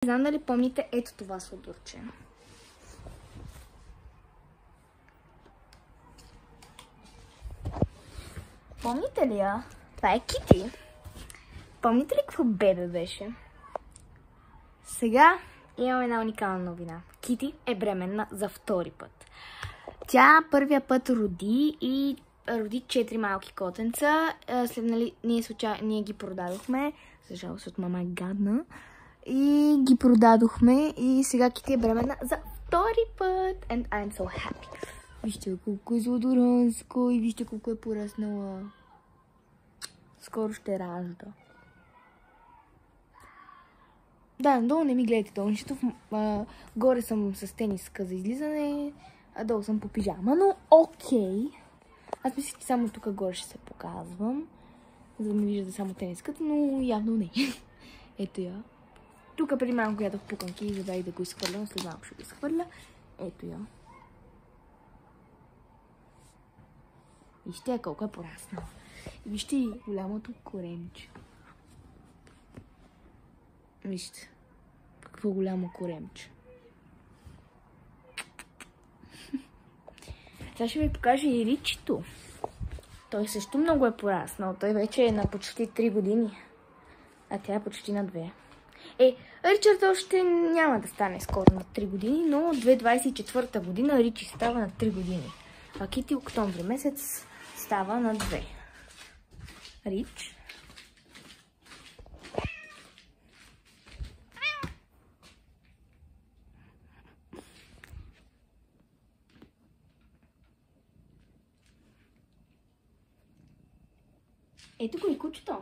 Не знам дали помните ето това сладурче. Помните ли я? Това е Кити. Помните ли какво бебе беше? Сега имам една уникална новина. Кити е бременна за втори път. Тя първия път роди 4 малки котенца. След, нали, ние ги продадохме. За жалост от мама е гадна. И ги продадохме. И сега Кити е бременна за втори път. And I'm so happy. Вижте колко е злодоранско и вижте колко е пораснала. Скоро ще ражда. Да, долу не ми гледайте долнището. Горе съм с тениска за излизане, а долу съм по пижама, но окей. Аз мисля, че само тук горе ще се показвам, за да ми виждате само тениската, но явно не. Ето я. Тук преди малко ядох пуканки и забравих да го изхвърля, но след малко ще го изхвърля. Ето я. Вижте колко е пораснала. И вижте и голямото коремче. Вижте, какво голямо коремче. Сега ще ви покажа и Ричито. Той също много е пораснал. Той вече е на почти 3 години. А тя е почти на 2. Ричард още няма да стане скоро на 3 години, но 2024 година Ричи става на 3 години. А Кити октомври месец става на 2. Рич. Ето го и кучето.